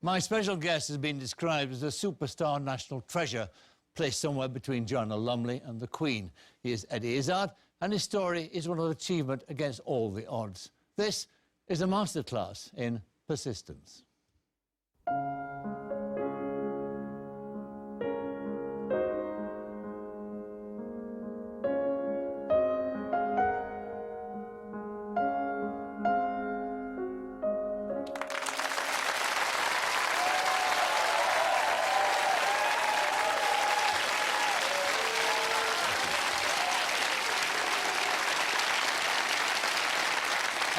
My special guest has been described as a superstar national treasure, placed somewhere between Joanna Lumley and the Queen. He is Eddie Izzard, and his story is one of achievement against all the odds. This is a masterclass in persistence.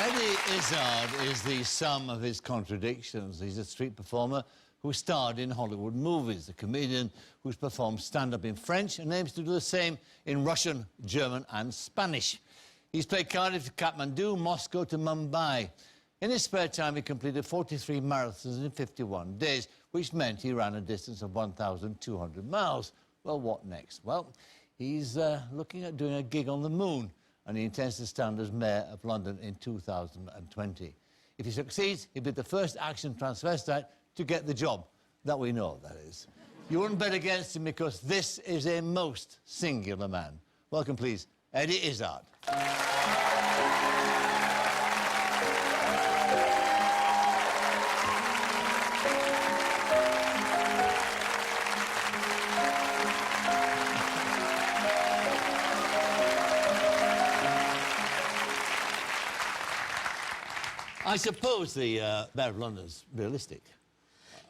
Eddie Izzard is the sum of his contradictions. He's a street performer who starred in Hollywood movies, a comedian who's performed stand-up in French and aims to do the same in Russian, German and Spanish. He's played Cardiff to Kathmandu, Moscow to Mumbai. In his spare time, he completed 43 marathons in 51 days, which meant he ran a distance of 1,200 miles. Well, what next? Well, he's looking at doing a gig on the moon, and he intends to stand as Mayor of London in 2020. If he succeeds, he'll be the first action transvestite to get the job. That we know, that is. You wouldn't bet against him because this is a most singular man. Welcome, please, Eddie Izzard. I suppose the Mayor of London's realistic.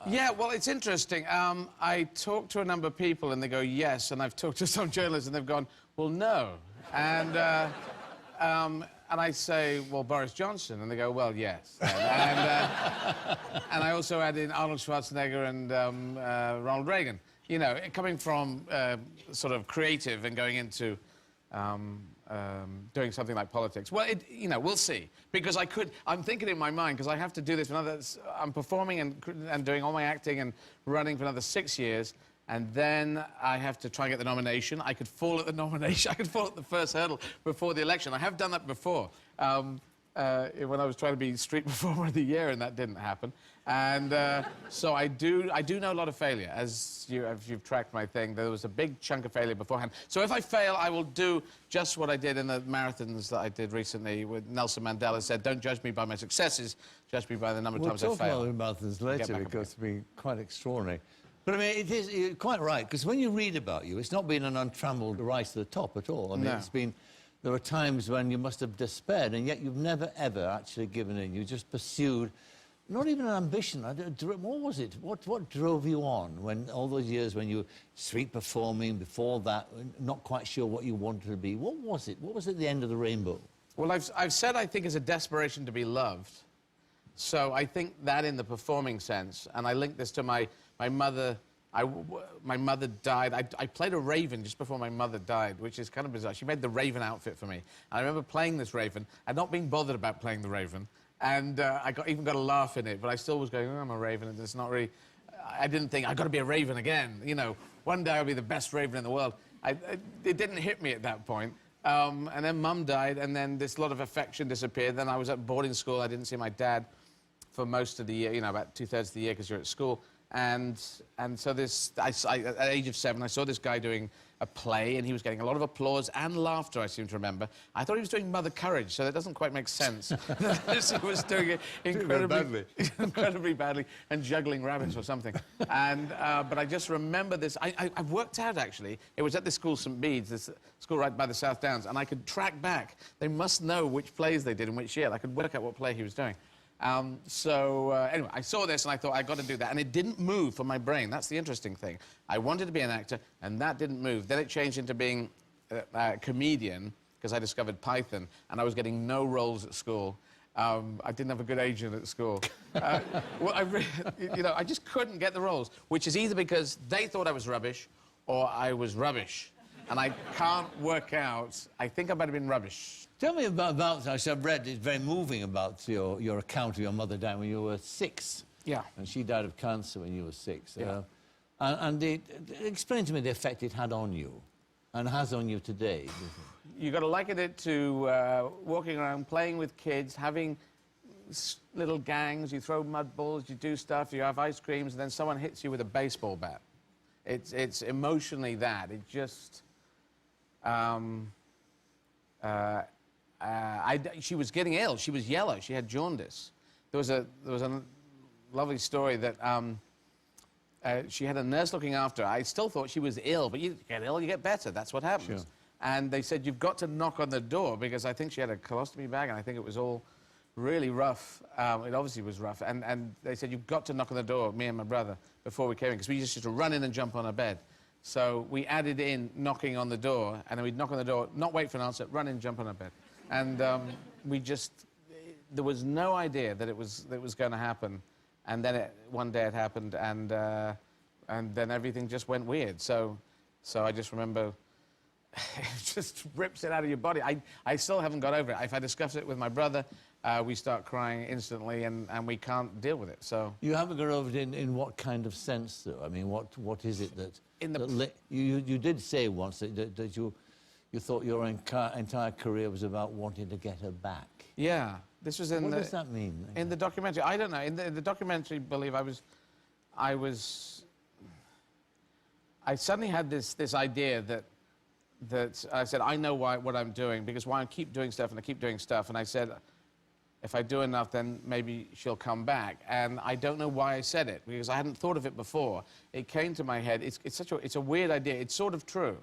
Yeah, well, it's interesting. I talked to a number of people and they go, yes, and I've talked to some journalists and they've gone, well, no. And I say, well, Boris Johnson, and they go, well, yes. And I also add in Arnold Schwarzenegger and Ronald Reagan. You know, coming from sort of creative and going into doing something like politics. Well, you know, we'll see. Because I'm thinking in my mind, because I have to do this for another... I'm performing and doing all my acting and running for another 6 years, and then I have to try and get the nomination. I could fall at the nomination. I could fall at the first hurdle before the election. I have done that before. When I was trying to be Street Performer of the Year, and that didn't happen. And so I do know a lot of failure. As you've tracked my thing, there was a big chunk of failure beforehand. So if I fail, I will do just what I did in the marathons that I did recently with Nelson Mandela said, don't judge me by my successes, judge me by the number of times I fail. We'll talk about marathons later because it'll be quite extraordinary. But I mean, you're quite right, because when you read about you, it's not been an untrammeled rise to the top at all. I mean, it's been... There were times when you must have despaired, and yet you've never, ever actually given in. You just pursued, not even an ambition. What was it? What drove you on when all those years when you were street performing, before that, not quite sure what you wanted to be? What was it? What was at the end of the rainbow? Well, I've said I think it's a desperation to be loved. So I think that in the performing sense, and I link this to my mother... my mother died. I played a raven just before my mother died, which is kind of bizarre. She made the raven outfit for me. And I remember playing this raven and not being bothered about playing the raven. And I even got a laugh in it, but I still was going, oh, I'm a raven, and it's not really... I didn't think, I've got to be a raven again. You know, one day I'll be the best raven in the world. It didn't hit me at that point. And then Mum died, and then this lot of affection disappeared. Then I was at boarding school. I didn't see my dad for most of the year, you know, about 2/3 of the year, because you're at school. And so at the age of 7, I saw this guy doing a play, and he was getting a lot of applause and laughter, I seem to remember. I thought he was doing Mother Courage, so that doesn't quite make sense. He was doing it incredibly badly and juggling rabbits or something. And, but I just remember this. I worked out, actually. It was at this school, St. Bede's, this school right by the South Downs, and I could track back. They must know which plays they did in which year. I could work out what play he was doing. Anyway, I saw this and I thought, I've got to do that. And it didn't move from my brain. That's the interesting thing. I wanted to be an actor, and that didn't move. Then it changed into being a comedian, because I discovered Python, and I was getting no roles at school. I didn't have a good agent at school. Well, you know, I just couldn't get the roles, which is either because they thought I was rubbish, or I was rubbish. And I can't work out. I think I might have been rubbish. Tell me about I've read, it's very moving about your account of your mother dying when you were 6. Yeah. And she died of cancer when you were 6. Yeah. Explain to me the effect it had on you, and has on you today. You've got to liken it to walking around, playing with kids, having little gangs, you throw mud balls, you do stuff, you have ice creams, and then someone hits you with a baseball bat. It's emotionally that. It just... she was getting ill. She was yellow. She had jaundice. There was a lovely story that she had a nurse looking after her. I still thought she was ill, but you get ill, you get better. That's what happens. Sure. And they said, you've got to knock on the door, because I think she had a colostomy bag, and I think it was all really rough. It obviously was rough. And they said, you've got to knock on the door, me and my brother, before we came in, because we used to run in and jump on her bed. So we added in knocking on the door, and then we'd knock on the door, not wait for an answer, run in, jump on her bed. And we just... There was no idea that it was going to happen. And then one day it happened, and then everything just went weird. So I just remember... it just rips it out of your body. I still haven't got over it. If I discuss it with my brother, we start crying instantly, and we can't deal with it, so... You haven't got over it in what kind of sense, though? I mean, what is it that... you did say once that you thought your entire career was about wanting to get her back. Yeah. This was in what does that mean? In the documentary. I don't know. In the documentary, I believe I suddenly had this idea that I said, I know what I'm doing, because why I keep doing stuff and I keep doing stuff, and I said, if I do enough, then maybe she'll come back. And I don't know why I said it, because I hadn't thought of it before. It came to my head. It's a weird idea. It's sort of true,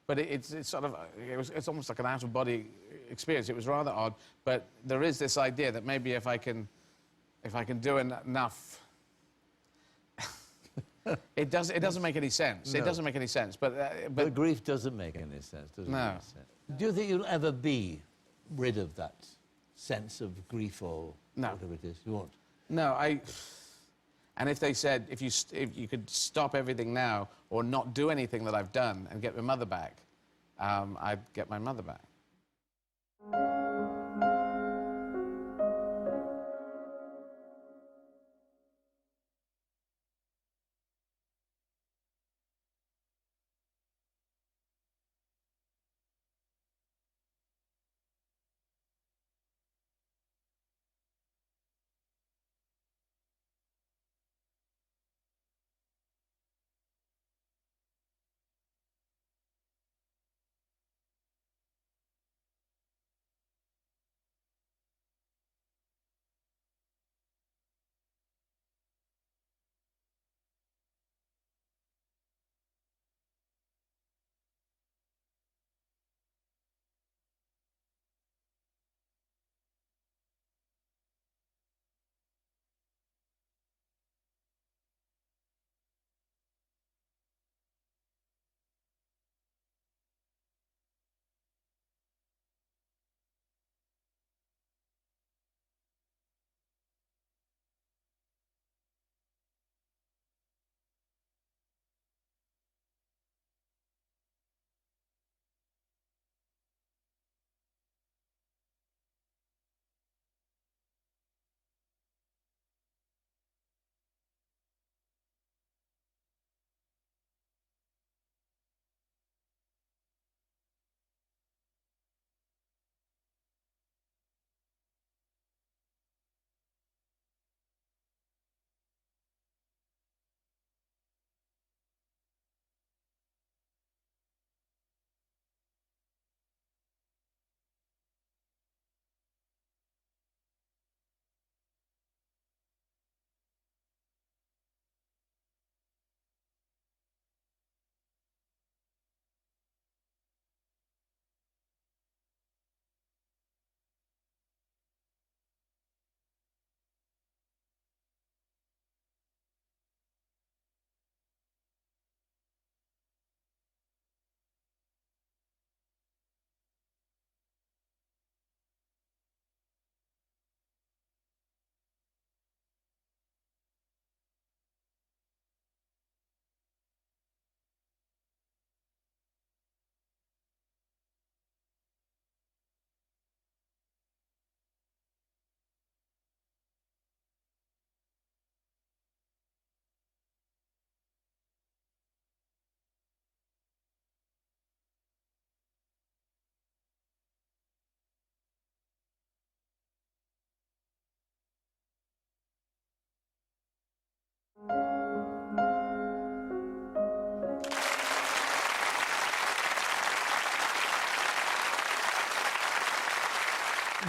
but it's almost like an out-of-body experience. It was rather odd, but there is this idea that maybe if I can do enough. It doesn't make any sense. No. It doesn't make any sense. But grief doesn't make any sense, does it? No. Do you think you'll ever be rid of that sense of grief or whatever it is? You won't? No, and if they said, if you could stop everything now or not do anything that I've done and get my mother back, I'd get my mother back.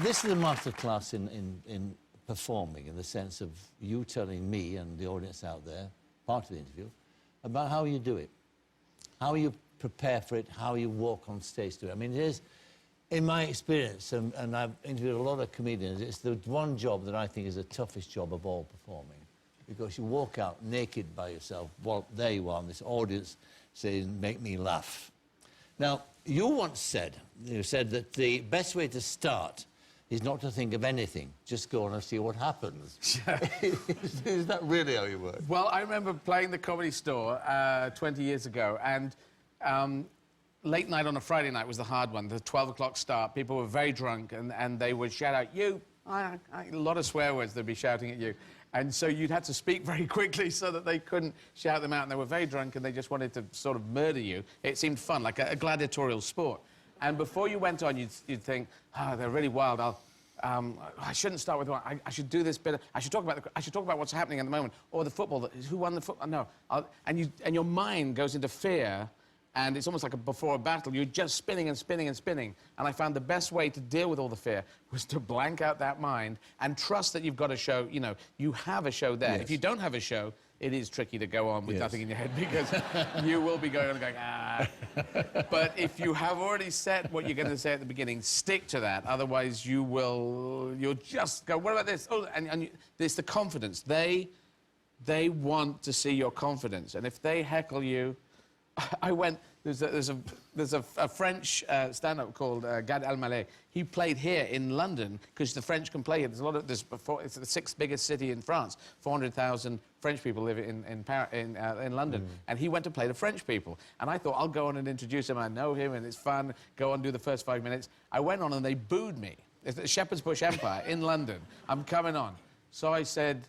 this is a masterclass in performing, in the sense of you telling me and the audience out there, part of the interview, about how you do it, how you prepare for it, how you walk on stage to it. I mean, it is, in my experience, and I've interviewed a lot of comedians, it's the one job that I think is the toughest job of all, performing. Because you walk out naked by yourself, well, there you are, and this audience saying, make me laugh. Now, you once said, that the best way to start is not to think of anything, just go on and see what happens. Is that really how you work? Well, I remember playing the Comedy Store 20 years ago, and late night on a Friday night was the hard one, the 12 o'clock start. People were very drunk, and they would shout out, you, a lot of swear words they'd be shouting at you. And so you'd have to speak very quickly so that they couldn't shout them out, and they were very drunk, and they just wanted to sort of murder you. It seemed fun, like a gladiatorial sport. And before you went on, you'd think, oh, they're really wild. I shouldn't start with one. I should do this bit. I should talk about what's happening at the moment, or the football. Who won the football? No. And your mind goes into fear, and it's almost like before a battle. You're just spinning and spinning and spinning. And I found the best way to deal with all the fear was to blank out that mind and trust that you've got a show. You know, you have a show there. Yes. If you don't have a show, it is tricky to go on with nothing in your head, because you will be going on and going, ah. But if you have already set what you're going to say at the beginning, stick to that. Otherwise, you'll just go, what about this? Oh, and it's the confidence. They want to see your confidence. And if they heckle you, I went, there's a French stand-up called Gad Elmaleh. He played here in London, because the French can play here. There's a lot of, it's the sixth biggest city in France. 400,000 French people live in London. And he went to play the French people. And I thought, I'll go on and introduce him. I know him, and it's fun. Go on, do the first 5 minutes. I went on, and they booed me. It's the Shepherd's Bush Empire in London. I'm coming on. So I said,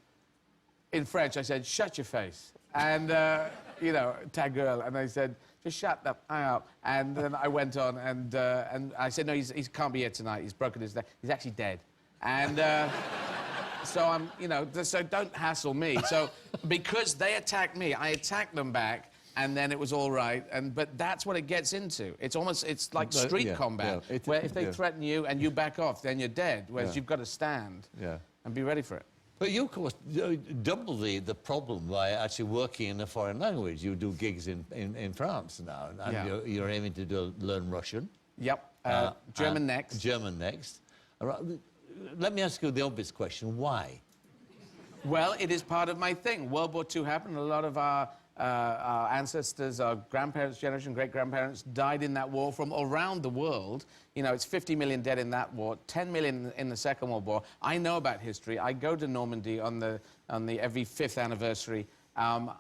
in French, I said, shut your face. And, you know, ta gueule. And they said, just shut the up. And then I went on, and I said, no, he can't be here tonight. He's broken his neck. He's actually dead. And so I'm, you know, so don't hassle me. So because they attacked me, I attacked them back, and then it was all right. But that's what it gets into. It's almost, it's like street combat, where if they threaten you and you back off, then you're dead. Whereas you've got to stand and be ready for it. But you, of course, double the problem by actually working in a foreign language. You do gigs in France now, and you're aiming to learn Russian. Yep. German next. German next. Let me ask you the obvious question, why? Well, it is part of my thing. World War II happened. A lot of our ancestors, our grandparents' generation, great-grandparents, died in that war from around the world. You know, it's 50 million dead in that war, 10 million in the Second World War. I know about history. I go to Normandy on the every 5th anniversary. I'm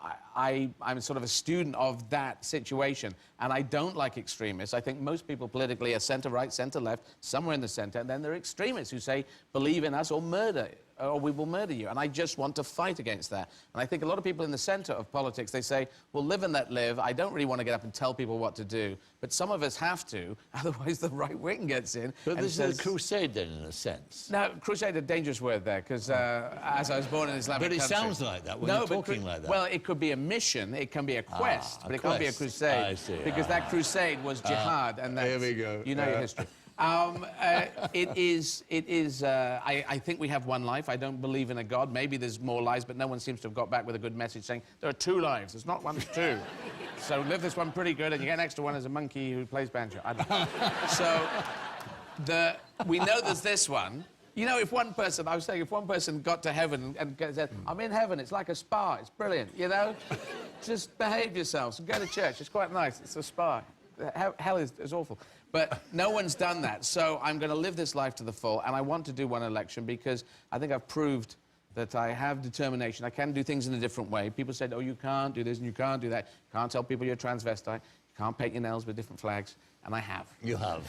sort of a student of that situation, and I don't like extremists. I think most people politically are centre-right, centre-left, somewhere in the centre, and then there are extremists who say, believe in us or murder, or we will murder you. And I just want to fight against that. And I think a lot of people in the centre of politics, they say, well, live and let live. I don't really want to get up and tell people what to do. But some of us have to, otherwise the right wing gets in. But this is a crusade, then, in a sense. Now, crusade, a dangerous word there, because as I was born in Islamic country... But it sounds like that when you're talking like that. Well, it could be a mission, it can be a quest, but it can't be a crusade. I see. Because that crusade was jihad, and that's... Here we go. You know your history. I think we have one life. I don't believe in a God. Maybe there's more lives, but no one seems to have got back with a good message saying there are 2 lives. There's not one, there's 2. So live this one pretty good, and you get an extra one as a monkey who plays banjo. I don't know. So we know there's this one. You know, if one person, I was saying, if one person got to heaven and said, I'm in heaven, it's like a spa, it's brilliant, you know? Just behave yourselves and go to church. It's quite nice. It's a spa. Hell is awful. But no one's done that, so I'm going to live this life to the full, and I want to do one election because I think I've proved that I have determination. I can do things in a different way. People said, oh, you can't do this and you can't do that. You can't tell people you're transvestite. You can't paint your nails with different flags, and I have. You have.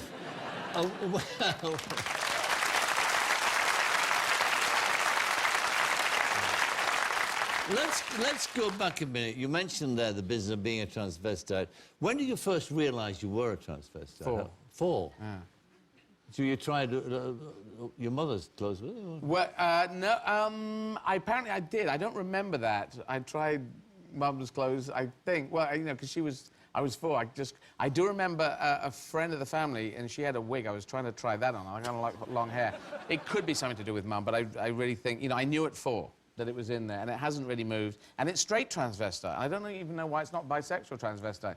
Oh, well... Let's go back a minute. You mentioned there the business of being a transvestite. When did you first realise you were a transvestite? 4. 4? Yeah. So you tried your mother's clothes, was it? Well, no, apparently I did. I don't remember that. I tried Mum's clothes, I think. Well, you know, because I was 4. I do remember a friend of the family, and she had a wig. I was trying to try that on. I kind of like long hair. It could be something to do with Mum, but I really think, you know, I knew at 4 that it was in there, and it hasn't really moved. And it's straight transvestite. I don't even know why it's not bisexual transvestite.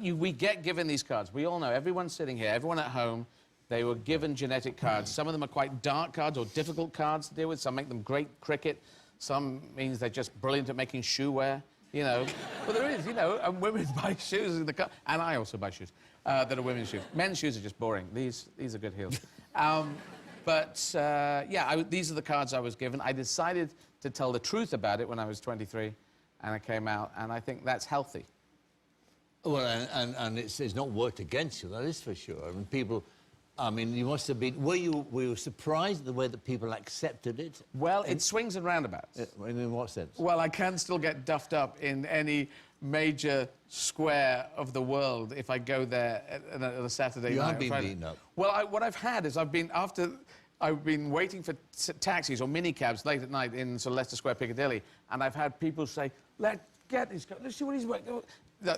We get given these cards. We all know, everyone sitting here, everyone at home, they were given genetic cards. Some of them are quite dark cards or difficult cards to deal with. Some make them great cricket. Some means they're just brilliant at making shoe wear, you know. But there is, you know, and women buy shoes in the car. And I also buy shoes that are women's shoes. Men's shoes are just boring. These are good heels. Yeah, these are the cards I was given. I decided to tell the truth about it when I was 23, and I came out, and I think that's healthy. Well, and it's not worked against you, that is for sure. I mean, people... I mean, you must have been... Were you surprised at the way that people accepted it? Well, it swings and roundabouts. In what sense? Well, I can still get duffed up in any major square of the world if I go there on a Saturday night. You have been beaten up. Well, what I've had is I've been waiting for taxis or minicabs late at night in sort of Leicester Square, Piccadilly, and I've had people say, let's get this guy, let's see what he's wearing.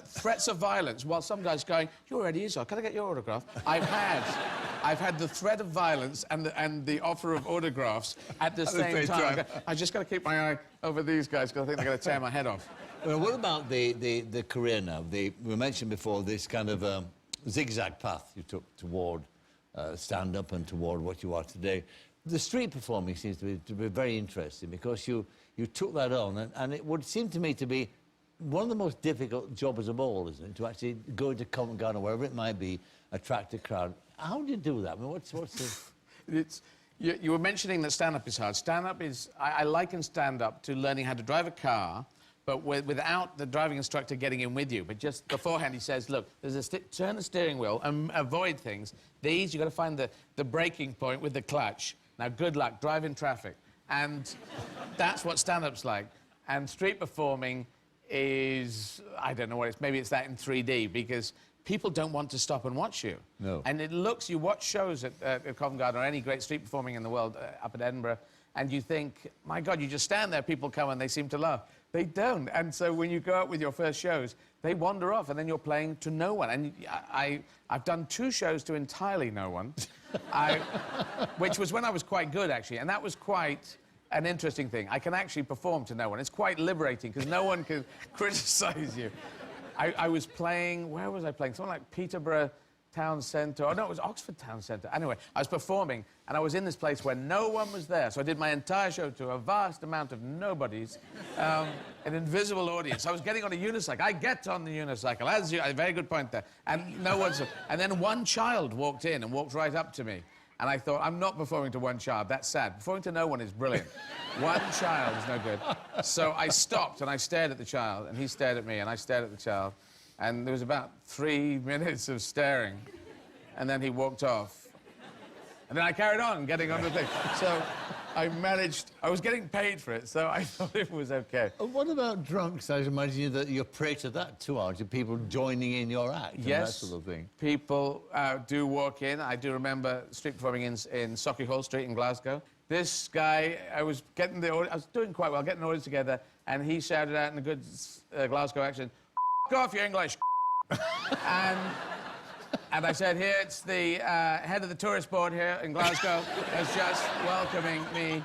Threats of violence, while some guy's going, you're already Izzard, can I get your autograph? I've had the threat of violence and the offer of autographs at the same time. I just got to keep my eye over these guys because I think they're going to tear my head off. Well, what about the career now? We mentioned before this kind of zigzag path you took toward stand-up and toward what you are today. The street performing seems to be very interesting because you took that on, and it would seem to me to be one of the most difficult jobs of all, isn't it? To actually go into Covent Garden, wherever it might be, attract a crowd. How do you do that? I mean, what's the... You were mentioning that stand-up is hard. Stand-up is... I liken stand-up to learning how to drive a car, but without the driving instructor getting in with you. But just beforehand, he says, look, there's turn the steering wheel and avoid things. These, you've got to find the braking point with the clutch. Now, good luck, drive in traffic. And that's what stand-up's like. And street performing is, I don't know what it's, maybe it's that in 3D, because people don't want to stop and watch you. No. And it looks, you watch shows at Covent Garden or any great street performing in the world, up at Edinburgh, and you think, my God, you just stand there, people come and they seem to laugh. They don't. And so when you go out with your first shows, they wander off, and then you're playing to no one. And I've done 2 shows to entirely no one, which was when I was quite good, actually, and that was quite an interesting thing. I can actually perform to no one. It's quite liberating, because no one can criticize you. I was playing... Where was I playing? Something like Peterborough Town Centre. Oh, no, it was Oxford Town Centre. Anyway, I was performing, and I was in this place where no one was there. So I did my entire show to a vast amount of nobodies, an invisible audience. I was getting on a unicycle. I get on the unicycle, as you... A very good point there. And no one's... And then one child walked in and walked right up to me. And I thought, I'm not performing to one child. That's sad. Performing to no one is brilliant. One child is no good. So I stopped and I stared at the child, and he stared at me, and I stared at the child. And there was about 3 minutes of staring. And then he walked off. And then I carried on getting on the thing. So I managed... I was getting paid for it, so I thought it was OK. What about drunks? I imagine that you're prey to that too, aren't you? People joining in your act and that sort of thing. People do walk in. I do remember street performing in Sauchiehall Street in Glasgow. This guy, I was doing quite well, getting the audience together, and he shouted out in a good Glasgow accent, "F*** off, you English." And I said, here, it's the head of the tourist board here in Glasgow is just welcoming me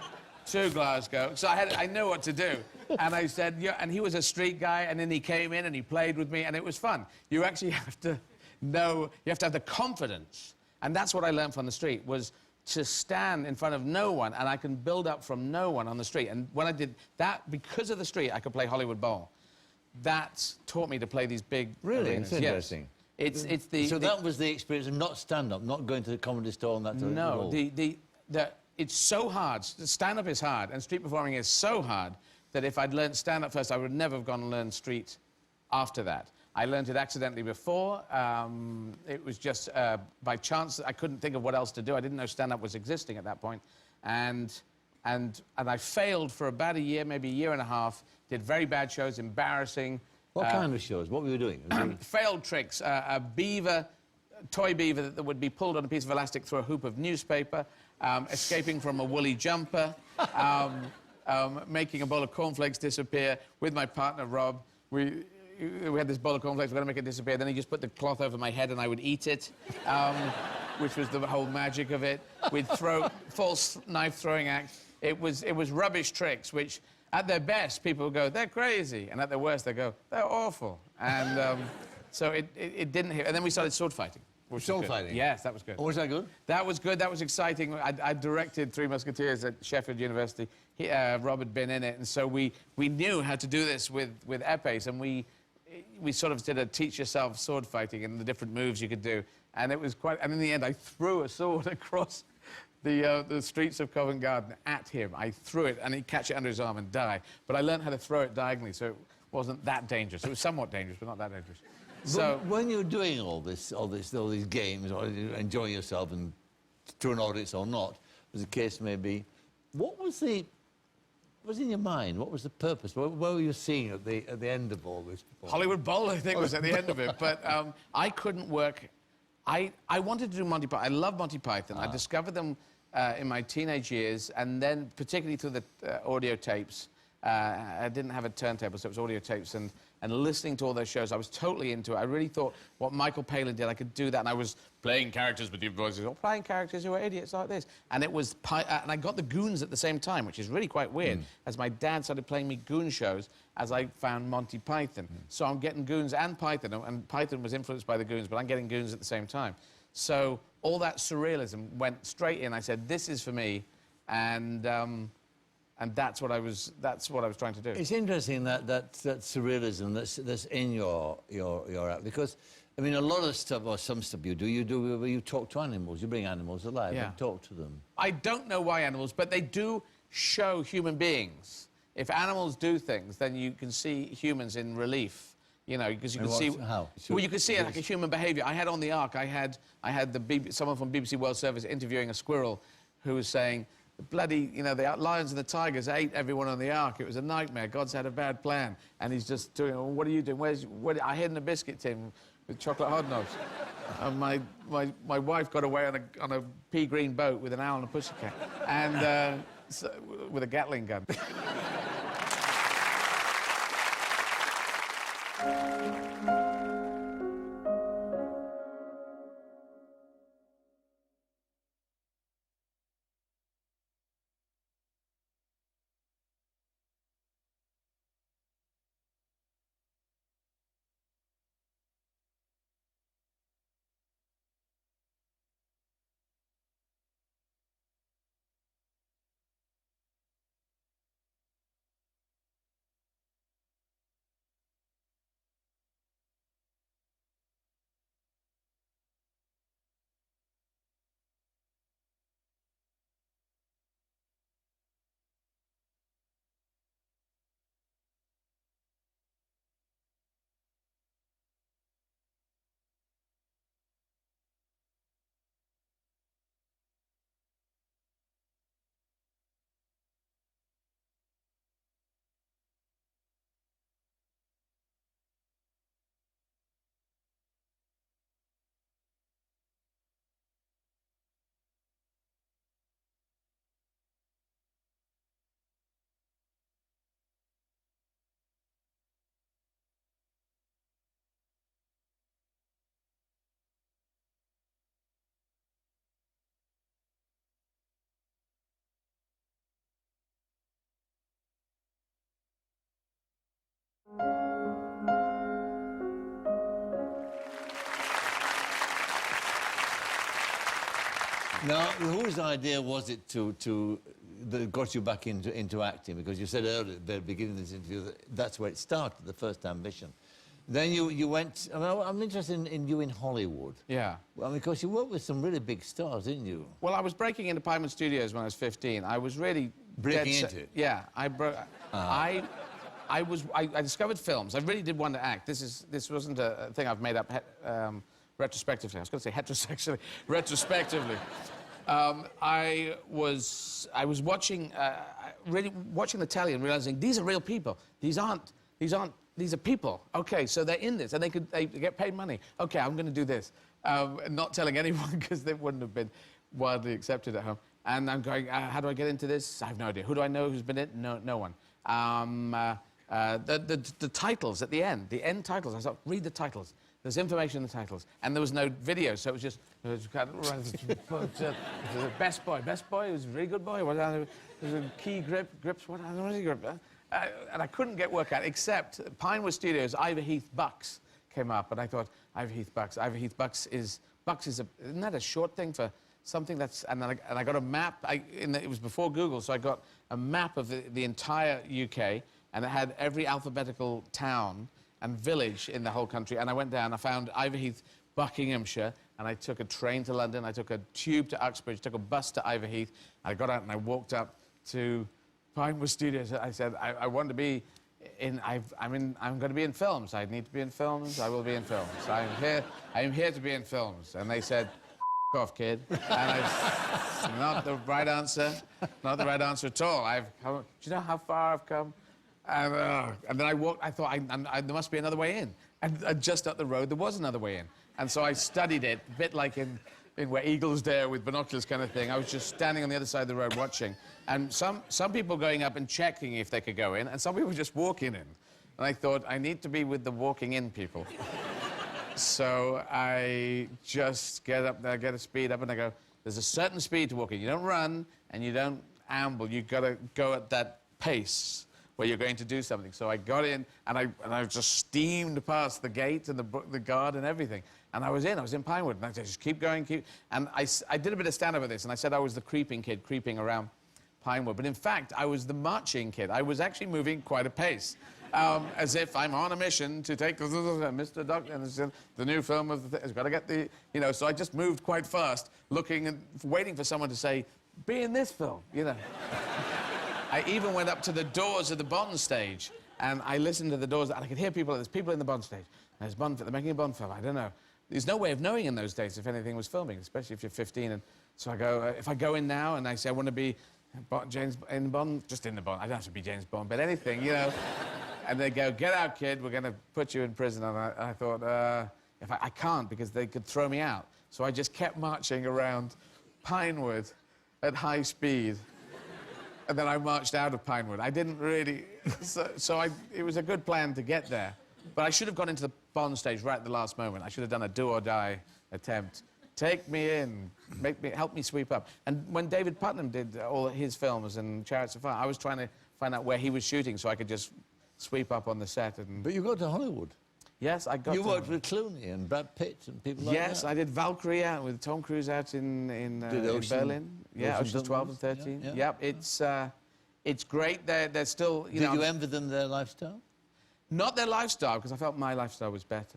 to Glasgow. So I knew what to do. And I said, yeah, and he was a street guy, and then he came in and he played with me, and it was fun. You actually have to know, you have to have the confidence. And that's what I learned from the street, was to stand in front of no one, and I can build up from no one on the street. And when I did that, because of the street, I could play Hollywood Bowl. That taught me to play these big Really? arenas. It's interesting. Yes. It's the... So that was the experience of not stand-up, not going to the comedy store and that sort of thing? No, it's so hard. Stand-up is hard, and street performing is so hard that if I'd learned stand-up first, I would never have gone and learned street after that. I learned it accidentally before. It was just by chance. I couldn't think of what else to do. I didn't know stand-up was existing at that point. And I failed for about a year, maybe a year and a half, did very bad shows, embarrassing. What kind of shows? What were you doing? Failed tricks. A beaver, toy beaver that would be pulled on a piece of elastic through a hoop of newspaper, escaping from a woolly jumper, making a bowl of cornflakes disappear with my partner, Rob. we had this bowl of cornflakes, we're going to make it disappear. Then he just put the cloth over my head and I would eat it, which was the whole magic of it. We'd throw false knife-throwing act. It was rubbish tricks, which, at their best, people would go, they're crazy. And at their worst, they go, they're awful. And so it didn't hit. And then we started sword fighting. Sword fighting? Yes, that was good. Oh, was that good? That was good. That was exciting. I directed Three Musketeers at Sheffield University. Rob had been in it, and so we knew how to do this with epes, and we sort of did a teach yourself sword fighting and the different moves you could do. And it was quite... And in the end, I threw a sword across the streets of Covent Garden at him. I threw it, and he'd catch it under his arm and die. But I learned how to throw it diagonally, so it wasn't that dangerous. It was somewhat dangerous, but not that dangerous. So when you're doing all these games, or enjoying yourself, and to an audience or not, as the case may be, what was in your mind? What was the purpose? What were you seeing at the end of all this? Hollywood Bowl, I think, was at the end of it. But I couldn't work. I wanted to do Monty Python. I love Monty Python. I discovered them in my teenage years, and then particularly through the audio tapes. I didn't have a turntable, so it was audio tapes, and listening to all those shows, I was totally into it. I really thought what Michael Palin did, I could do that, and I was playing characters with deep voices, or playing characters who were idiots like this. And it was, and I got the Goons at the same time, which is really quite weird, as my dad started playing me Goon shows, as I found Monty Python. So I'm getting Goons and Python, and Python was influenced by the Goons, but I'm getting Goons at the same time. So all that surrealism went straight in. I said, this is for me, and that's what I was trying to do. It's interesting that surrealism that's in your act, because I mean a lot of stuff, or some stuff you do where you talk to animals, you bring animals alive and talk to them. I don't know why animals, but they do show human beings. If animals do things, then you can see humans in relief. You know, because you can see how. Well, you can see it like a human behaviour. I had on the Ark, I had someone from BBC World Service interviewing a squirrel who was saying, bloody, you know, the lions and the tigers ate everyone on the Ark. It was a nightmare. God's had a bad plan. And he's just doing, well, what are you doing? I hid in a biscuit tin with chocolate hard knobs. And my wife got away on a pea green boat with an owl and a pussycat. And with a Gatling gun. Now, whose idea was it that got you back into acting? Because you said earlier at the beginning of this interview that that's where it started, the first ambition. Then you went... I mean, I'm interested in you in Hollywood. Yeah. Well, because you worked with some really big stars, didn't you? Well, I was breaking into Pinewood Studios when I was 15. I was really... Breaking into it? Yeah. I discovered films. I really did want to act. This wasn't a thing I've made up retrospectively. I was going to say heterosexually. Retrospectively. I was watching, really watching the telly and realizing these are real people. These are people. Okay, so they're in this and they get paid money. Okay, I'm going to do this. Not telling anyone because they wouldn't have been widely accepted at home. And I'm going, how do I get into this? I have no idea. Who do I know who's been in it? No one. the titles at the end titles. I thought, read the titles. There's information in the titles. And there was no video, so it was just... best boy, it was a really good boy. It was a key grips, what was he grip? And I couldn't get work out, except Pinewood Studios, Ivor Heath Bucks came up, and I thought, Ivor Heath Bucks is... isn't that a short thing for something that's... And I got a map, it was before Google, so I got a map of the entire UK, and it had every alphabetical town and village in the whole country, and I went down, I found Ivor Heath, Buckinghamshire, and I took a train to London, I took a tube to Uxbridge, took a bus to Ivor Heath, I got out and I walked up to Pinewood Studios. I said, I want to be I'm going to be in films. I need to be in films. I will be in films. I am here to be in films. And they said, F off, kid. And not the right answer. Not the right answer at all. Do you know how far I've come? And then I walked, I thought, there must be another way in. And just up the road, there was another way in. And so I studied it, a bit like in where eagles dare with binoculars kind of thing. I was just standing on the other side of the road watching. And some people going up and checking if they could go in, and some people just walking in. And I thought, I need to be with the walking in people. So I just get up there, get a speed up, and I go, there's a certain speed to walking. You don't run, and you don't amble. You've got to go at that pace where you're going to do something. So I got in, and I just steamed past the gate and the guard and everything. And I was in Pinewood, and I said, just keep going, keep... And I did a bit of stand-up with this, and I said I was the creeping kid creeping around Pinewood. But in fact, I was the marching kid. I was actually moving quite a pace, as if I'm on a mission to take Mr. Doctor, and the new film of the thing. It's got to get the... You know, so I just moved quite fast, looking and waiting for someone to say, be in this film, you know. I even went up to the doors of the Bond stage, and I listened to the doors, and I could hear people, there's people in the Bond stage. There's Bond, they're making a Bond film, I don't know. There's no way of knowing in those days if anything was filming, especially if you're 15. And so I go, if I go in now and I say I want to be James in Bond, just in the Bond, I don't have to be James Bond, but anything, you know. And they go, get out, kid, we're going to put you in prison. And I thought, if I can't, because they could throw me out. So I just kept marching around Pinewood at high speed. And then I marched out of Pinewood. I didn't really... it was a good plan to get there. But I should have gone into the Bond stage right at the last moment. I should have done a do-or-die attempt. Take me in, help me sweep up. And when David Putnam did all his films and Chariots of Fire, I was trying to find out where he was shooting so I could just sweep up on the set. But you got to Hollywood. Yes, I got You worked with Clooney and Brad Pitt and people like that. Yes, I did Valkyrie out with Tom Cruise out in Berlin. Yeah, Ocean's 12 and 13. Yeah. Yep, it's great. They're still, you know... Did you envy them their lifestyle? Not their lifestyle, because I felt my lifestyle was better.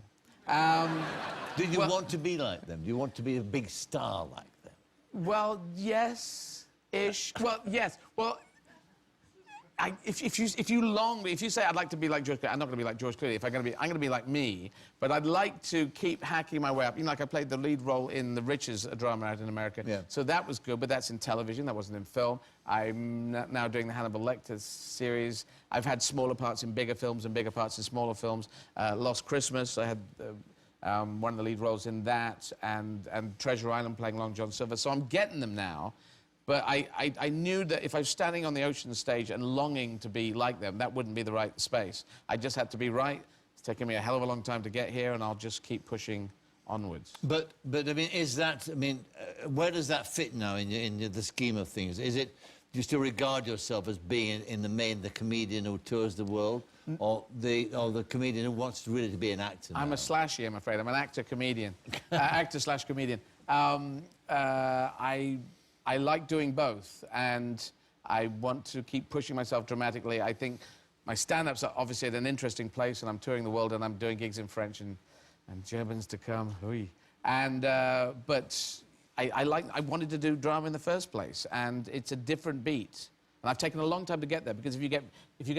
Did you want to be like them? Do you want to be a big star like them? Well, yes-ish. Well, yes. Well, if you say I'd like to be like George Clooney, I'm not going to be like George Clooney. I'm going to be like me. But I'd like to keep hacking my way up. You know, like I played the lead role in The Riches, a drama out in America. Yeah. So that was good, but that's in television. That wasn't in film. I'm now doing the Hannibal Lecter series. I've had smaller parts in bigger films and bigger parts in smaller films. Lost Christmas, I had one of the lead roles in that, and Treasure Island playing Long John Silver. So I'm getting them now. But I knew that if I was standing on the Ocean stage and longing to be like them, that wouldn't be the right space. I just had to be right. It's taken me a hell of a long time to get here, and I'll just keep pushing onwards. But I mean, is that... I mean, where does that fit now in the scheme of things? Is it... Do you still regard yourself as being, in the main, the comedian who tours the world, or the comedian who wants really to be an actor now? I'm a slashy, I'm afraid. I'm an actor-comedian. Actor/comedian. I like doing both, and I want to keep pushing myself dramatically. I think my stand-ups are obviously at an interesting place, and I'm touring the world, and I'm doing gigs in French and Germans to come. Oui. But I wanted to do drama in the first place, and it's a different beat. And I've taken a long time to get there, because if you get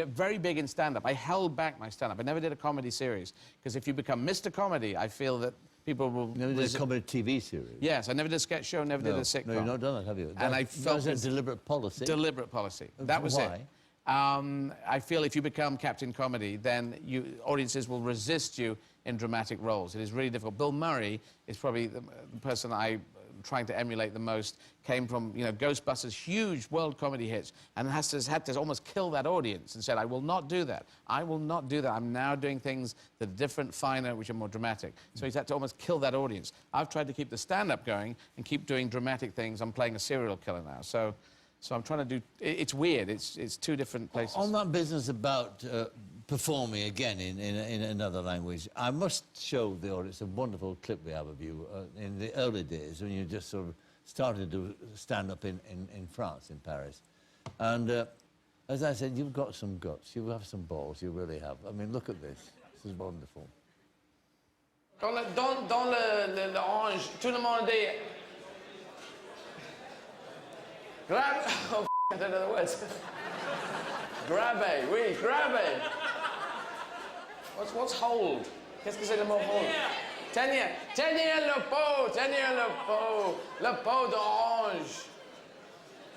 very big in stand-up, I held back my stand-up. I never did a comedy series, because if you become Mr. Comedy, I feel that people will... Never did a comedy TV series? Yes, I never did a sketch show, never did a sitcom. No, you've not done that, have you? And I felt... That was a deliberate policy? Deliberate policy. That was it. Why? I feel if you become Captain Comedy, then audiences will resist you in dramatic roles. It is really difficult. Bill Murray is probably the person I trying to emulate the most came from, you know, Ghostbusters, huge world comedy hits, and had to almost kill that audience and said, I will not do that. I will not do that. I'm now doing things that are different, finer, which are more dramatic. So he's had to almost kill that audience. I've tried to keep the stand-up going and keep doing dramatic things. I'm playing a serial killer now. So I'm trying to do... It's weird. It's two different places. On that business about performing again in another language, I must show the audience a wonderful clip we have of you in the early days when you just sort of started to do stand-up in France, in Paris. And as I said, you've got some guts. You have some balls. You really have. I mean, look at this. This is wonderful. Dans l'orange, tout le monde dit... Grab... Oh, I don't know the words. Grabber, oui, grabber. What's hold? Qu'est-ce que c'est le mot hold? Tenir le pot d'orange.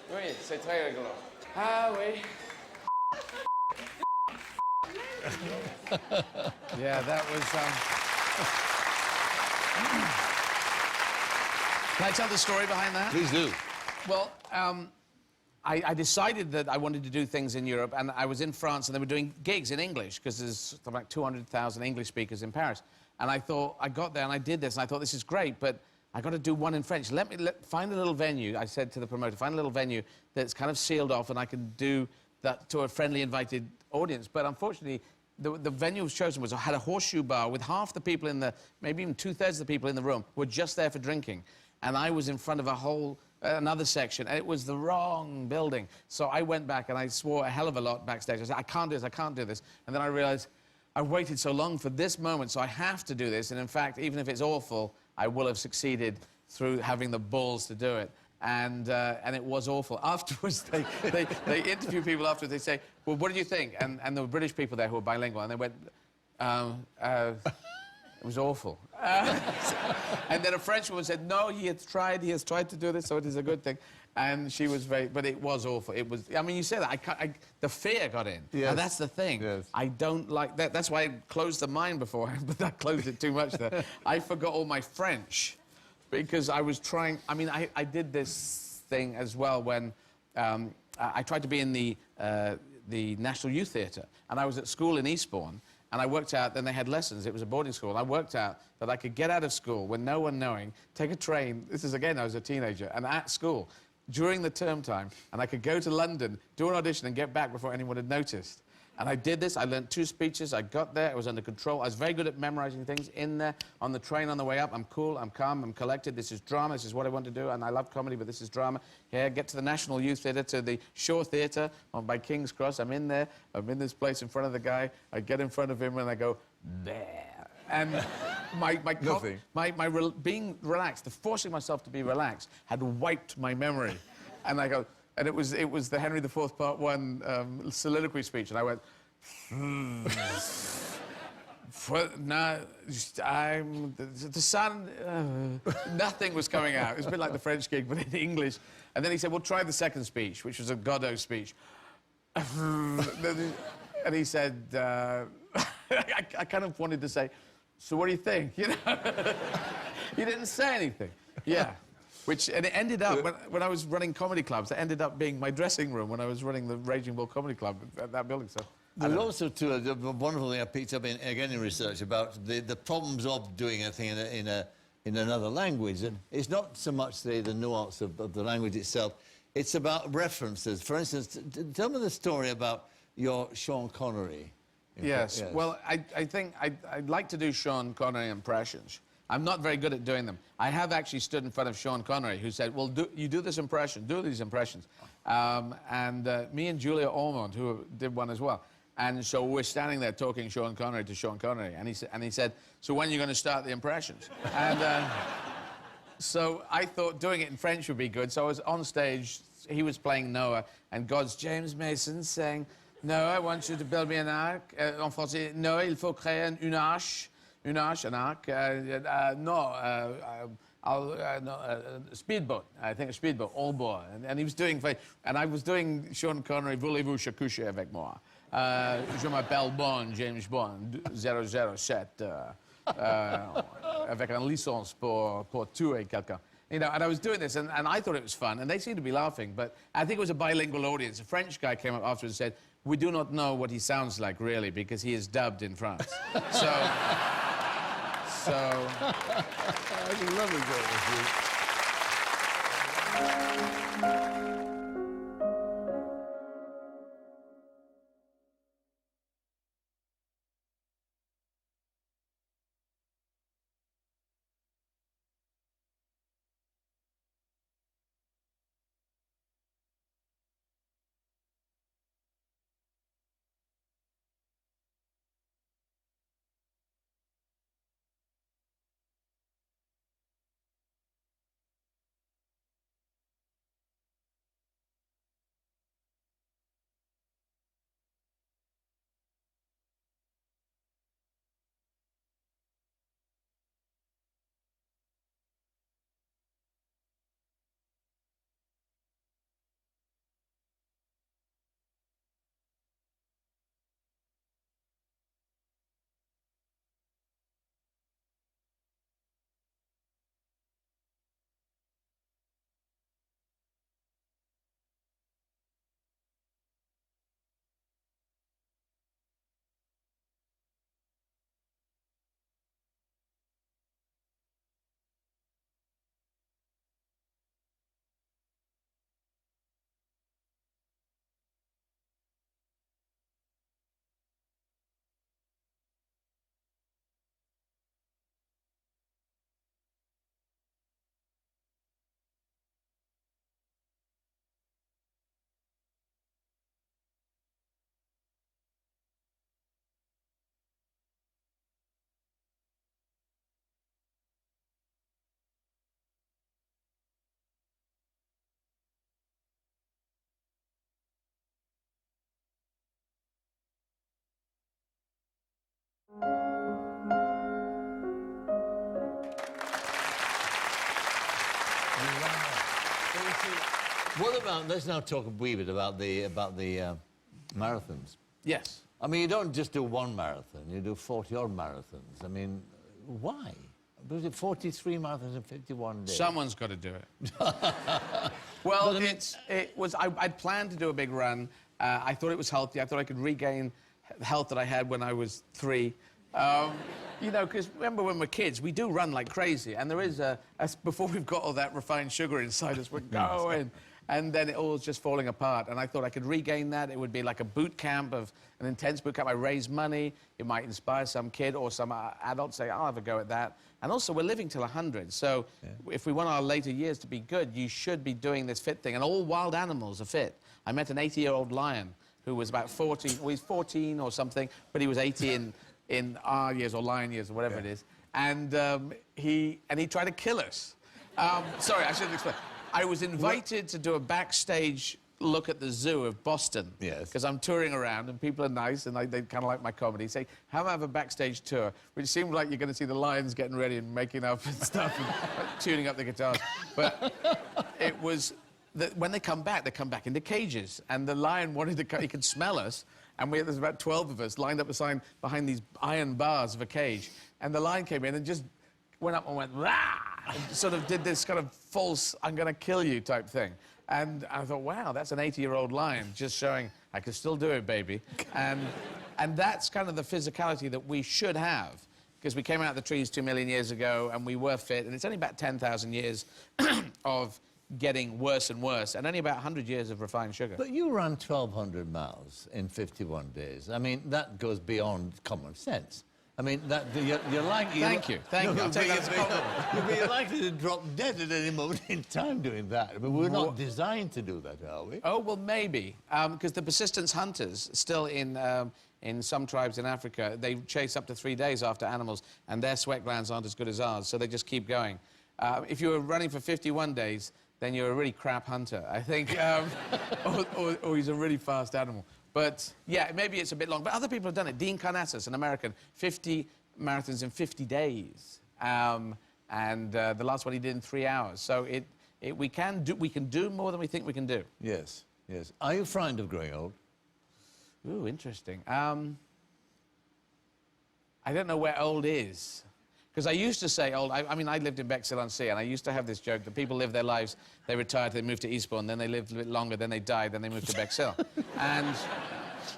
Oui, c'est très rigolo. Ah oui. Yeah, that was... Can I tell the story behind that? Please do. Well, I decided that I wanted to do things in Europe, and I was in France, and they were doing gigs in English, because there's like 200,000 English speakers in Paris. And I thought, I got there, and I did this, and I thought, this is great, but I got to do one in French. Find a little venue, I said to the promoter, find a little venue that's kind of sealed off, and I can do that to a friendly, invited audience. But unfortunately, the venue was chosen had a horseshoe bar with half the people in the, maybe even 2/3 of the people in the room were just there for drinking. And I was in front of a whole... another section, and it was the wrong building. So I went back and I swore a hell of a lot backstage. I said, I can't do this, I can't do this. And then I realized I waited so long for this moment, so I have to do this. And in fact, even if it's awful, I will have succeeded through having the balls to do it. And it was awful. Afterwards, they interview people afterwards. They say, well, what did you think? And there were British people there who were bilingual, and they went, it was awful. And then a French woman said, no, he has tried to do this, so it is a good thing. And she was very... But it was awful. It was... I mean, you say that. The fear got in. Yes. And that's the thing. Yes. I don't like that. That's why I closed the mind beforehand, but that closed it too much there. I forgot all my French because I was trying... I mean, I did this thing as well when I tried to be in the National Youth Theatre, and I was at school in Eastbourne, and I worked out, then they had lessons, it was a boarding school, and I worked out that I could get out of school with no one knowing, take a train, this is again, I was a teenager, and at school, during the term time, and I could go to London, do an audition, and get back before anyone had noticed. And I did this, I learned 2 speeches, I got there, it was under control, I was very good at memorizing things in there, on the train on the way up, I'm cool, I'm calm, I'm collected, this is drama, this is what I want to do, and I love comedy, but this is drama. Yeah, get to the National Youth Theatre, to the Shore Theatre, by King's Cross, I'm in there, I'm in this place in front of the guy, I get in front of him and I go, there. And being relaxed, the forcing myself to be relaxed, had wiped my memory. And I go, and it was the Henry IV Part 1 soliloquy speech, and I went, the sun, nothing was coming out. It was a bit like the French gig, but in English. And then he said, well, try the second speech, which was a Godot speech. And he said, I kind of wanted to say, so what do you think? You know? He didn't say anything. Yeah. And it ended up, when I was running comedy clubs, it ended up being my dressing room when I was running the Raging Bull Comedy Club at that building. So there's also, too, a wonderful thing I picked up, again, in research about the problems of doing a thing in another language. And it's not so much the nuance of the language itself. It's about references. For instance, tell me the story about your Sean Connery. Yes. Well, I think I'd like to do Sean Connery impressions. I'm not very good at doing them. I have actually stood in front of Sean Connery, who said, well, you do this impression, do these impressions. Me and Julia Ormond, who did one as well. And so we're standing there talking Sean Connery to Sean Connery. And he said, so when are you going to start the impressions? And so I thought doing it in French would be good. So I was on stage, he was playing Noah, and God's James Mason saying, Noah, I want you to build me an ark. En français, Noah, il faut créer une arche. Une arche, an ark. Speedboat. I think a speedboat, all board. And he was doing, and I was doing Sean Connery, voulez-vous coucher avec moi? Je m'appelle Bond, James Bond, 007, avec une licence pour tuer quelqu'un. You know, and I was doing this, and I thought it was fun, and they seemed to be laughing, but I think it was a bilingual audience. A French guy came up afterwards and said, "We do not know what he sounds like, really, because he is dubbed in France." So... I love it with you. What about, let's now talk a wee bit about the marathons. Yes. I mean, you don't just do one marathon, you do 40-odd marathons. I mean, why? Was it 43 marathons in 51 days? Someone's got to do it. Well, I'd planned to do a big run. I thought it was healthy. I thought I could regain the health that I had when I was 3. You know, because remember when we're kids, we do run like crazy. And there is before we've got all that refined sugar inside us, we're going. And then it all's just falling apart. And I thought I could regain that. It would be like a boot camp, an intense boot camp. I raise money. It might inspire some kid or some adult say, I'll have a go at that. And also, we're living till 100. So if we want our later years to be good, you should be doing this fit thing. And all wild animals are fit. I met an 80-year-old lion who was about 14. Well, he's 14 or something, but he was 80 in our years or lion years or whatever it is. And he tried to kill us. Sorry, I shouldn't explain. I was invited to do a backstage look at the zoo of Boston. Yes. Because I'm touring around and people are nice and they kind of like my comedy. Say, how about I have a backstage tour? Which seemed like you're going to see the lions getting ready and making up and stuff and tuning up the guitars. But it was that when they come back into cages. And the lion wanted to come, he could smell us. And there's about 12 of us lined up behind these iron bars of a cage. And the lion came in and just went up and went, rah! And sort of did this kind of false, I'm going to kill you type thing. And I thought, wow, that's an 80-year-old lion just showing I can still do it, baby. And that's kind of the physicality that we should have. Because we came out of the trees 2 million years ago and we were fit. And it's only about 10,000 years of getting worse and worse, and only about 100 years of refined sugar. But you ran 1,200 miles in 51 days. I mean, that goes beyond common sense. I mean, you're likely... Thank you. I'll take that as a compliment. You're likely to drop dead at any moment in time doing that. But we're not designed to do that, are we? Oh, well, maybe. Because the persistence hunters, still in some tribes in Africa, they chase up to 3 days after animals, and their sweat glands aren't as good as ours, so they just keep going. If you were running for 51 days, then you're a really crap hunter, I think. Or he's a really fast animal. But, yeah, maybe it's a bit long. But other people have done it. Dean Karnazes, an American, 50 marathons in 50 days. The last one he did in 3 hours. So we can do more than we think we can do. Yes, yes. Are you frightened of growing old? Ooh, interesting. I don't know where old is. Because I used to say, I mean, I lived in Bexhill-on-Sea, and I used to have this joke that people live their lives, they retired, they moved to Eastbourne, then they lived a bit longer, then they died, then they moved to Bexhill. And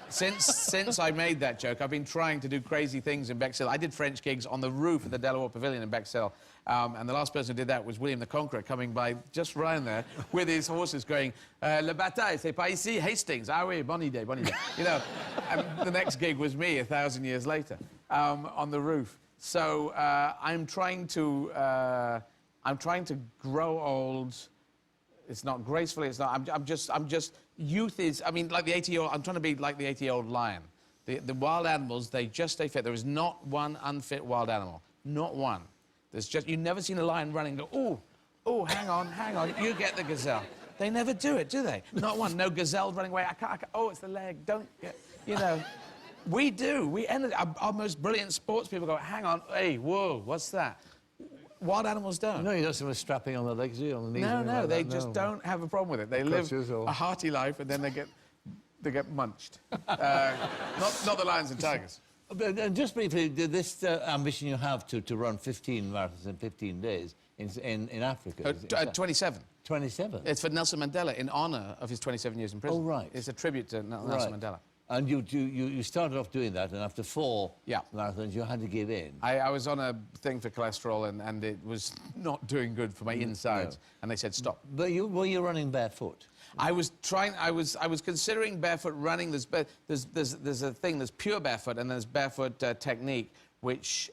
since I made that joke, I've been trying to do crazy things in Bexhill. I did French gigs on the roof of the Delaware Pavilion in Bexhill, and the last person who did that was William the Conqueror, coming by just around there with his horses going, Le bataille, c'est pas ici, Hastings. Ah oui, bonne idée, bonne idée. You know, and the next gig was me 1,000 years later on the roof. So I'm trying to grow old. It's not gracefully. It's not. I'm just. Youth is. I mean, like the 80-year-old. I'm trying to be like the 80-year-old lion. The wild animals, they just stay fit. There is not one unfit wild animal. Not one. There's just. You've never seen a lion running. Go. Oh, hang on. You get the gazelle. They never do it, do they? Not one. No gazelle running away. I can't. Oh, it's the leg. Don't. You know. We do. We ended our most brilliant sports people go, hang on, hey, whoa, what's that? Wild animals don't. No, you don't see them strapping on the legs, do you? On the knees. No, they just don't have a problem with it. They live a hearty life, and then they get munched. Not the lions and tigers. But just briefly, this ambition you have to run 15 marathons in 15 days in Africa. 27. 27? It's for Nelson Mandela, in honour of his 27 years in prison. Oh, right. It's a tribute to Nelson Mandela. And you started off doing that, and after 4 marathons, you had to give in. I was on a thing for cholesterol, and it was not doing good for my insides, and they said stop. But were you running barefoot? I was considering barefoot running. There's a thing. There's pure barefoot, and there's barefoot technique, which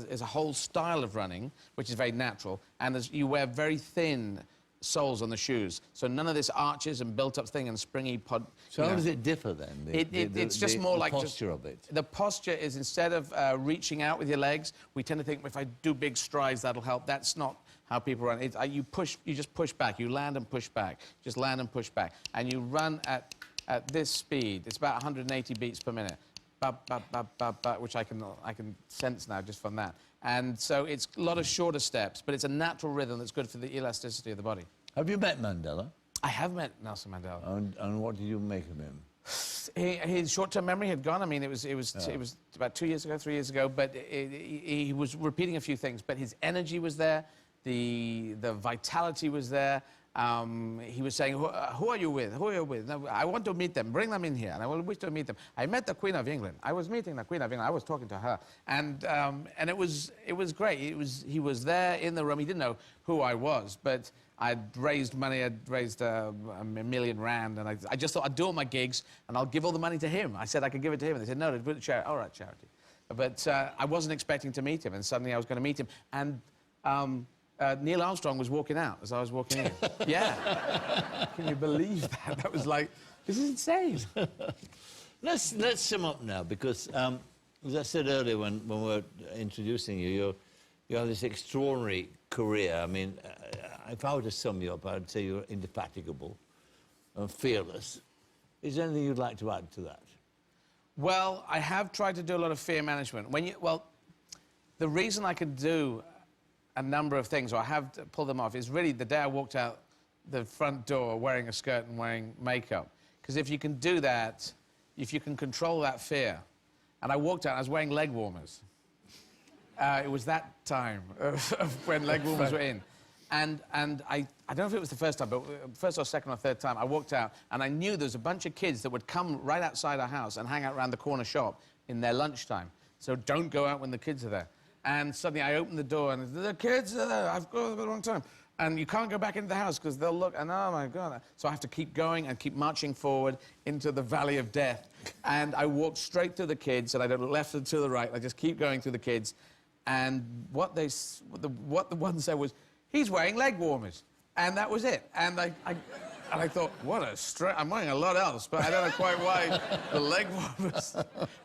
is a whole style of running, which is very natural, and you wear very thin soles on the shoes, so none of this arches and built-up thing and springy pod. So how does it differ then? It's just more like the posture of it. The posture is, instead of reaching out with your legs, we tend to think if I do big strides that'll help. That's not how people run. You just push back. You land and push back. Just land and push back, and you run at this speed. It's about 180 beats per minute, which I can sense now just from that. And so it's a lot of shorter steps, but it's a natural rhythm that's good for the elasticity of the body. Have you met Mandela? I have met Nelson Mandela. And what did you make of him? His short-term memory had gone. I mean, it was about 2 years ago, 3 years ago, but he was repeating a few things. But his energy was there, the vitality was there. He was saying, who are you with? Who are you with? No, I want to meet them. Bring them in here. And I will wish to meet them. I met the Queen of England. I was meeting the Queen of England. I was talking to her. And it was great. He was there in the room. He didn't know who I was, but I'd raised money. I'd raised R1 million, and I just thought I'd do all my gigs, and I'll give all the money to him. I said I could give it to him. And they said, no, put it to charity. All right, charity. But I wasn't expecting to meet him, and suddenly I was going to meet him. And Neil Armstrong was walking out as I was walking in. Yeah. Can you believe that? That was like, this is insane. Let's sum up now, because as I said earlier when we were introducing you, you have this extraordinary career. I mean, if I were to sum you up, I'd say you're indefatigable and fearless. Is there anything you'd like to add to that? Well, I have tried to do a lot of fear management. The reason I could do a number of things, or I have pulled them off, is really the day I walked out the front door wearing a skirt and wearing makeup. Because if you can do that, if you can control that fear. And I walked out, I was wearing leg warmers. It was that time of when leg warmers were in. And I don't know if it was the first time, but first or second or third time, I walked out, and I knew there was a bunch of kids that would come right outside our house and hang out around the corner shop in their lunchtime. So don't go out when the kids are there. And suddenly I opened the door, and the kids are there. I've got the wrong time. And you can't go back into the house because they'll look, and oh my God. So I have to keep going and keep marching forward into the valley of death. And I walked straight through the kids, and I don't left and to the right. I just keep going through the kids. And what the one said was, he's wearing leg warmers. And that was it. And I thought, what a I'm wearing a lot else, but I don't know quite why the leg warmers.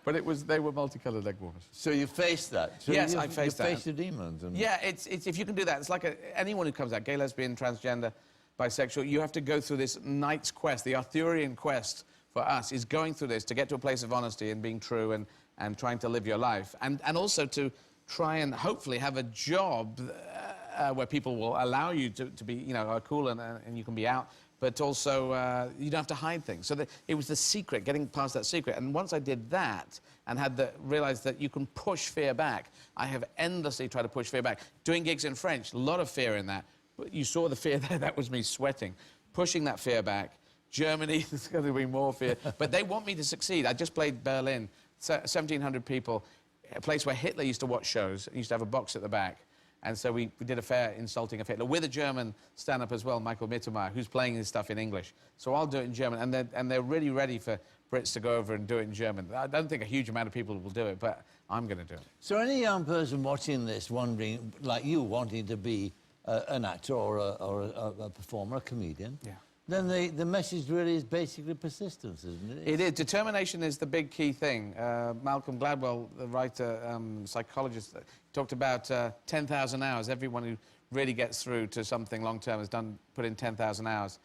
But they were multicolored leg warmers. So you faced that? So yes, I faced that. You faced the demons? Yeah, it's if you can do that, it's like anyone who comes out, gay, lesbian, transgender, bisexual, you have to go through this knight's quest, the Arthurian quest for us is going through this to get to a place of honesty and being true and trying to live your life. And also to try and hopefully have a job where people will allow you to be, you know, cool and you can be out. but also you don't have to hide things. So it was the secret, getting past that secret. And once I did that and realized that you can push fear back, I have endlessly tried to push fear back. Doing gigs in French, a lot of fear in that. But you saw the fear there, that was me sweating. Pushing that fear back. Germany, there's going to be more fear. But they want me to succeed. I just played Berlin, 1,700 people, a place where Hitler used to watch shows, and used to have a box at the back. And so we did a fair insulting of Hitler with a German stand-up as well, Michael Mittermeier, who's playing his stuff in English. So I'll do it in German, and they're really ready for Brits to go over and do it in German. I don't think a huge amount of people will do it, but I'm going to do it. So any young person watching this wondering, like you, wanting to be an actor or a performer, a comedian, yeah, then the message really is basically persistence, isn't it? It is. Determination is the big key thing. Malcolm Gladwell, the writer, psychologist, talked about 10,000 hours. Everyone who really gets through to something long-term has put in 10,000 hours.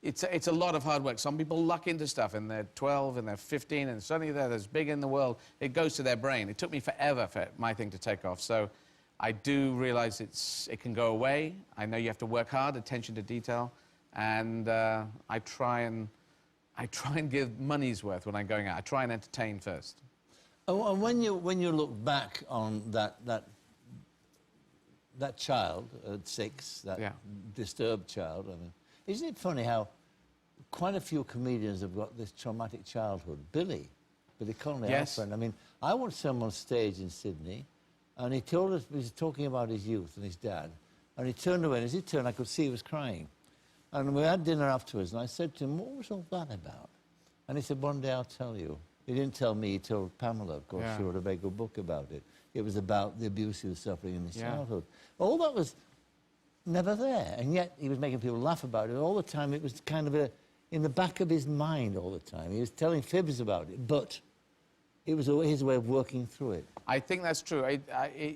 It's a lot of hard work. Some people luck into stuff and they're 12 and they're 15 and suddenly they're as big in the world. It goes to their brain. It took me forever for my thing to take off. So I do realize it can go away. I know you have to work hard, attention to detail. And I try and give money's worth when I'm going out. I try and entertain first. Oh, and when you look back on that child at 6, that disturbed child, I mean, isn't it funny how quite a few comedians have got this traumatic childhood? Billy Connolly, yes, our friend. I mean, I watched him on stage in Sydney, and he told us, he was talking about his youth and his dad, and he turned away, and as he turned, I could see he was crying. And we had dinner afterwards, and I said to him, what was all that about? And he said, one day I'll tell you. He didn't tell me, he told Pamela, of course. She wrote a very good book about it. It was about the abuse he was suffering in his childhood. All that was never there, and yet he was making people laugh about it all the time. It was kind of in the back of his mind all the time. He was telling fibs about it, but it was his way of working through it. I think that's true.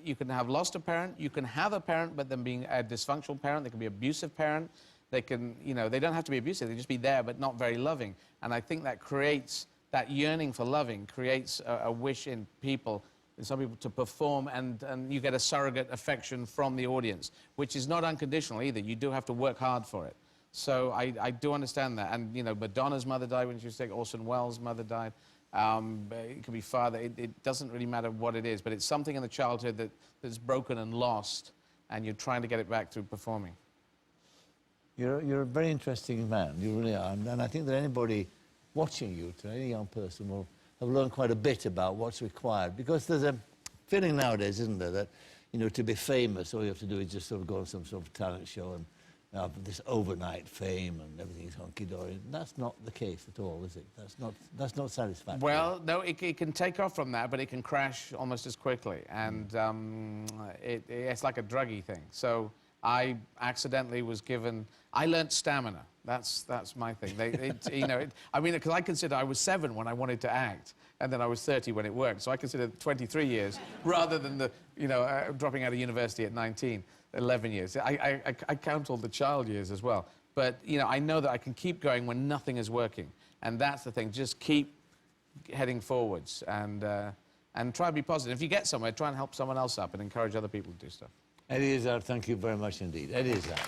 You can have lost a parent, you can have a parent, but them being a dysfunctional parent, they can be an abusive parent. They can, you know, they don't have to be abusive, they just be there but not very loving. And I think that creates, that yearning for loving creates a wish in people, in some people, to perform, and you get a surrogate affection from the audience, which is not unconditional either. You do have to work hard for it. So I do understand that. And, you know, Madonna's mother died when she was sick, Orson Welles' mother died. It could be father. It doesn't really matter what it is, but it's something in the childhood that's broken and lost, and you're trying to get it back through performing. You're a very interesting man, you really are. And I think that anybody watching you, to any young person, will have learned quite a bit about what's required. Because there's a feeling nowadays, isn't there, that, you know, to be famous, all you have to do is just sort of go on some sort of talent show and have this overnight fame and everything's hunky-dory. That's not the case at all, is it? That's not satisfactory. Well, no, it can take off from that, but it can crash almost as quickly. And it's like a druggy thing. So I accidentally was given... I learnt stamina. That's my thing. You know, I mean, because I consider I was 7 when I wanted to act, and then I was 30 when it worked. So I consider 23 years rather than the, you know, dropping out of university at 19, 11 years. I count all the child years as well. But, you know, I know that I can keep going when nothing is working. And that's the thing. Just keep heading forwards and try and be positive. If you get somewhere, try and help someone else up and encourage other people to do stuff. Eddie Izzard, thank you very much indeed. Eddie Izzard.